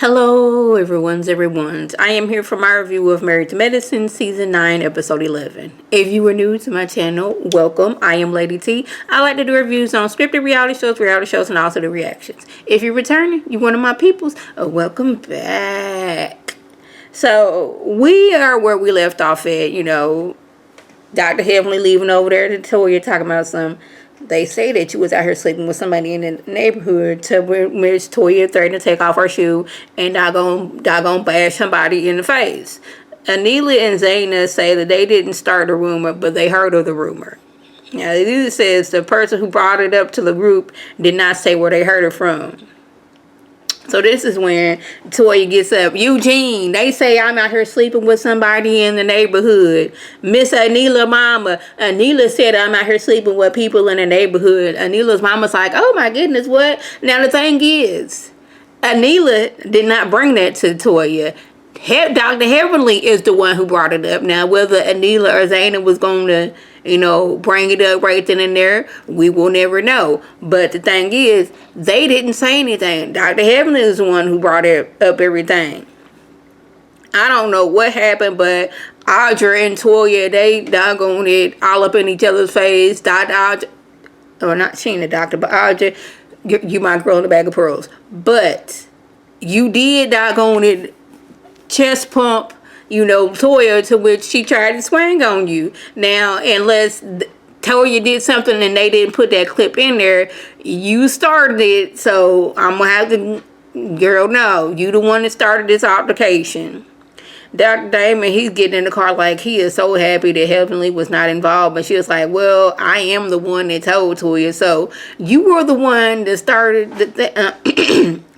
Hello, everyone's. I am here for my review of Married to Medicine, Season 9, Episode 11. If you are new to my channel, welcome. I am Lady T. I like to do reviews on scripted reality shows, and also the reactions. If you're returning, you're one of my peoples, welcome back. So, we are where we left off at, Dr. Heavenly leaving over there to Toya talking about they say that you was out here sleeping with somebody in the neighborhood to Miss Toya threatened to take off her shoe and doggone bash somebody in the face. Anila and Zaina say that they didn't start the rumor, but they heard of the rumor. Now, it says the person who brought it up to the group did not say where they heard it from. So this is when Toya gets up. Eugene, they say I'm out here sleeping with somebody in the neighborhood. Miss Anila mama. Anila said I'm out here sleeping with people in the neighborhood. Anila's mama's like, oh my goodness, what? Now the thing is, Anila did not bring that to Toya. Dr. Heavenly is the one who brought it up. Now, whether Anila or Zaina was going to, bring it up right then and there, we will never know. But the thing is, they didn't say anything. Dr. Heavenly is the one who brought up everything. I don't know what happened, but Audra and Toya, they doggone it all up in each other's face. Not Sheena, Doctor, but Audra, you my girl in the bag of pearls. But you did doggone it chest pump, Toya, to which she tried to swing on you. Now, unless Toya did something and they didn't put that clip in there, you started it, so I'm gonna have to, girl, no, you the one that started this altercation. Dr. Damon, he's getting in the car like he is so happy that Heavenly was not involved, but she was like, well, I am the one that told Toya, so you were the one that started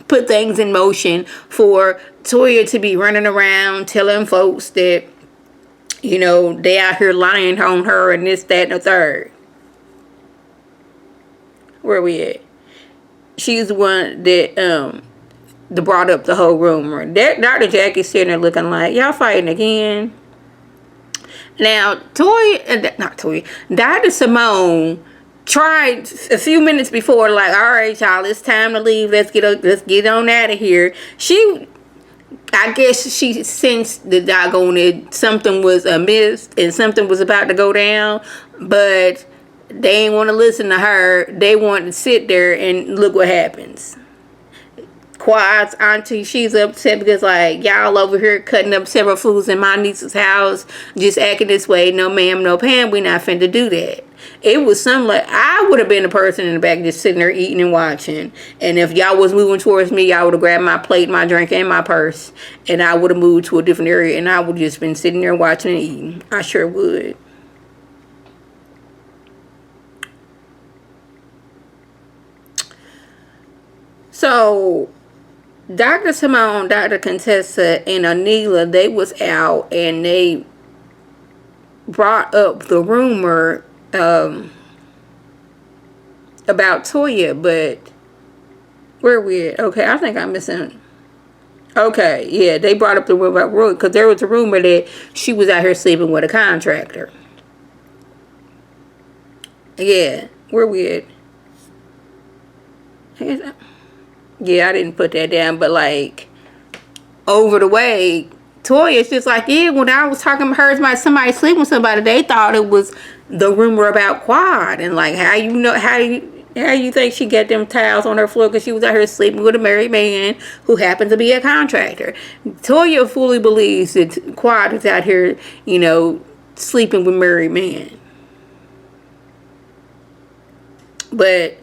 put things in motion for Toya to be running around telling folks that, they out here lying on her and this, that, and the third. Where we at? She's the one that brought up the whole rumor. That Dr. Jackie's sitting there looking like, y'all fighting again. Now, Dr. Simone tried a few minutes before, like, all right, y'all, it's time to leave. Let's get on out of here. I guess she sensed the doggone it, something was amiss and something was about to go down, but they ain't want to listen to her. They want to sit there and look what happens. Quad's auntie, she's upset because, like, y'all over here cutting up several foods in my niece's house, just acting this way. No ma'am, no Pam, we not finna do that. It was something like, I would have been the person in the back just sitting there eating and watching. And if y'all was moving towards me, y'all would have grabbed my plate, my drink, and my purse. And I would have moved to a different area, and I would have just been sitting there watching and eating. I sure would. So Dr. Simone, Dr. Contessa, and Anila, they was out and they brought up the rumor about Toya, but where we at? Okay, I think I'm missing. Okay, yeah, they brought up the rumor about Roy because there was a rumor that she was out here sleeping with a contractor. Yeah, where we at? Yeah, I didn't put that down, but like over the way, Toya's just like, yeah, when I was talking to her about somebody sleeping with somebody, they thought it was the rumor about Quad. And like, how you think she got them towels on her floor because she was out here sleeping with a married man who happened to be a contractor. Toya fully believes that Quad is out here, sleeping with married men. But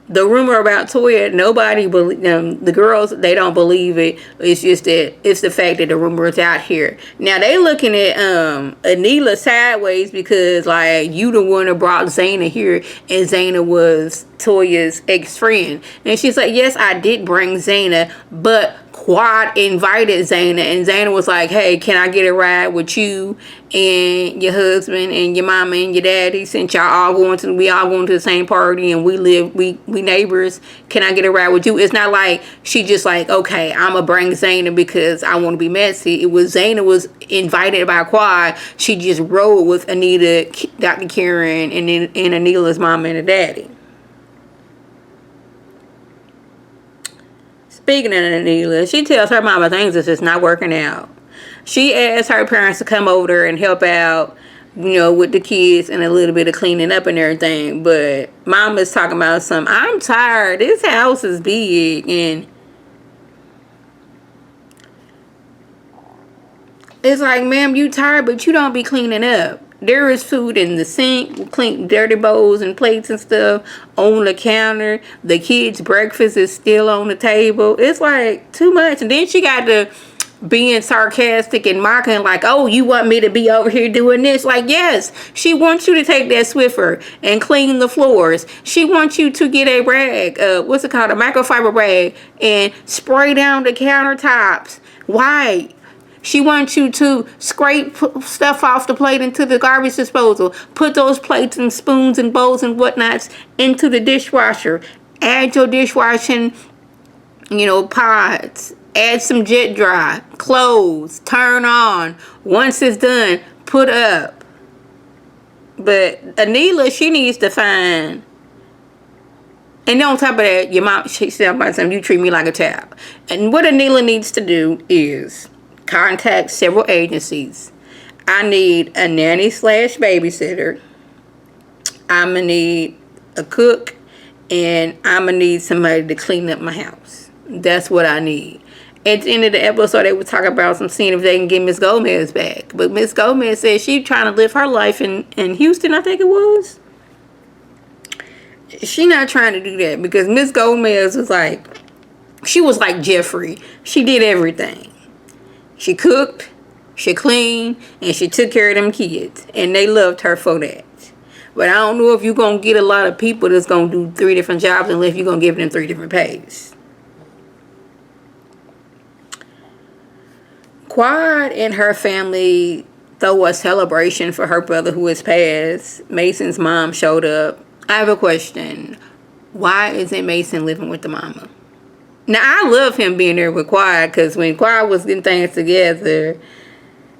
the rumor about Toya, nobody believe them. The girls, they don't believe it. It's just that it's the fact that the rumor is out here. Now they looking at Anila sideways because like you the one that brought Zaina here, and Zaina was Toya's ex-friend. And she's like, yes, I did bring Zaina, but Quad invited Zaina, and Zaina was like, hey, can I get a ride with you and your husband and your mama and your daddy, since we all going to the same party and we neighbors? Can I get a ride with you? It's not like she just like, okay, I'm gonna bring Zaina because I want to be messy. It was Zaina was invited by Quad. She just rode with Anita, Dr. Karen, and Anila's mama and her daddy. Speaking of Anila, she tells her mama things is just not working out. She asked her parents to come over there and help out, with the kids and a little bit of cleaning up and everything. But mama's talking about some, I'm tired. This house is big. And it's like, ma'am, you tired, but you don't be cleaning up. There is food in the sink, clean dirty bowls and plates and stuff on the counter. The kids' breakfast is still on the table. It's like too much. And then she got to being sarcastic and mocking, like, oh, you want me to be over here doing this? Like, yes, she wants you to take that Swiffer and clean the floors. She wants you to get a rag, what's it called, a microfiber rag, and spray down the countertops. Why? She wants you to scrape stuff off the plate into the garbage disposal. Put those plates and spoons and bowls and whatnots into the dishwasher. Add your dishwashing, pods. Add some jet dry. Close. Turn on. Once it's done, put up. But Anila, she needs to find. And on top of that, your mom, she said about something, you treat me like a child. And what Anila needs to do is contact several agencies. I need a nanny / babysitter. I'm going to need a cook. And I'm going to need somebody to clean up my house. That's what I need. At the end of the episode, they would talk about seeing if they can get Miss Gomez back. But Miss Gomez said she's trying to live her life in Houston, I think it was. She not trying to do that because Miss Gomez was like, she was like Jeffrey. She did everything. She cooked, she cleaned, and she took care of them kids. And they loved her for that. But I don't know if you're going to get a lot of people that's going to do 3 different jobs unless you're going to give them 3 different pays. Quad and her family throw a celebration for her brother who has passed. Mason's mom showed up. I have a question. Why isn't Mason living with the mama? Now, I love him being there with Quad because when Quad was getting things together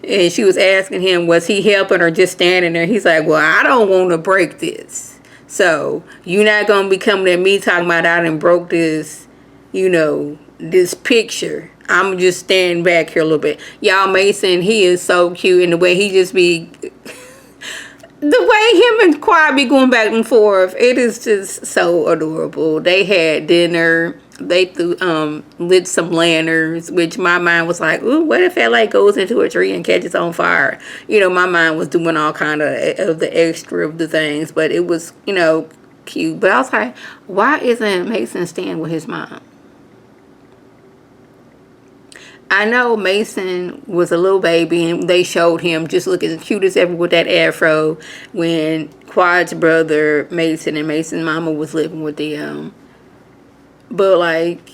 and she was asking him, was he helping or just standing there? He's like, well, I don't want to break this. So you're not going to be coming at me talking about I done broke this, this picture. I'm just standing back here a little bit. Y'all, Mason, he is so cute. And the way he just be... the way him and Quad be going back and forth, it is just so adorable. They had dinner. They lit some lanterns, which my mind was like, ooh, what if LA goes into a tree and catches on fire? My mind was doing all kind of the extra of the things, but it was, cute. But I was like, why isn't Mason staying with his mom? I know Mason was a little baby and they showed him just looking as cute as ever with that afro when Quad's brother Mason and Mason's mama was living with them. But like,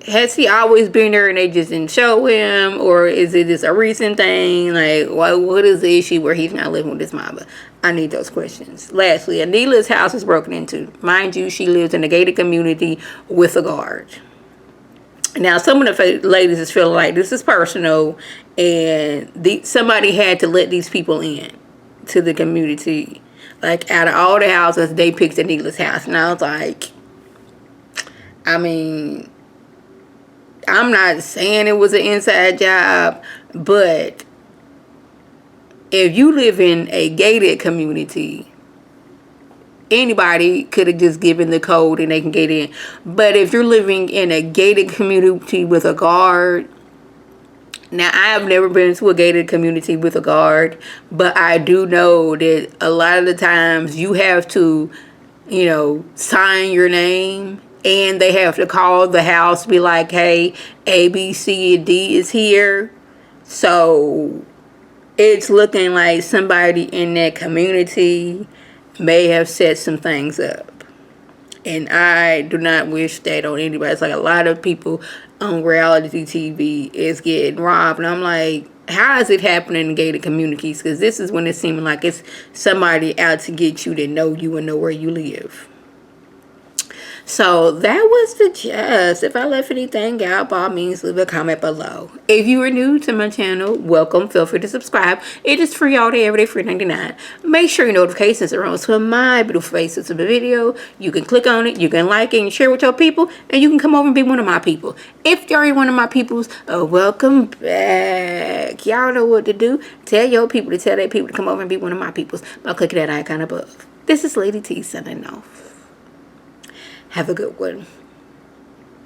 has he always been there and they just didn't show him? Or is it just a recent thing? Like, what is the issue where he's not living with his mama? I need those questions. Lastly, Anila's house is broken into. Mind you, she lives in a gated community with a guard. Now, some of the ladies is feeling like this is personal and somebody had to let these people in to the community. Like, out of all the houses, they picked Anila's house. And I was like, I mean, I'm not saying it was an inside job, but if you live in a gated community, anybody could have just given the code and they can get in. But if you're living in a gated community with a guard, now I have never been to a gated community with a guard, but I do know that a lot of the times you have to, sign your name and they have to call the house, be like, hey, A, B, C, and D is here. So it's looking like somebody in that community may have set some things up. And I do not wish that on anybody. It's like a lot of people on reality TV is getting robbed. And I'm like, how is it happening in gated communities? Because this is when it seems like it's somebody out to get you that know you and know where you live. So that was the gist. If I left anything out, by all means, leave a comment below. If you are new to my channel, welcome. Feel free to subscribe. It is free all day, every day, free 99. Make sure your notifications are on to my beautiful faces of the video. You can click on it, you can like it, and share with your people, and you can come over and be one of my people. If you're already one of my peoples, welcome back. Y'all know what to do. Tell your people to tell their people to come over and be one of my peoples by clicking that icon above. This is Lady T signing off. Have a good one.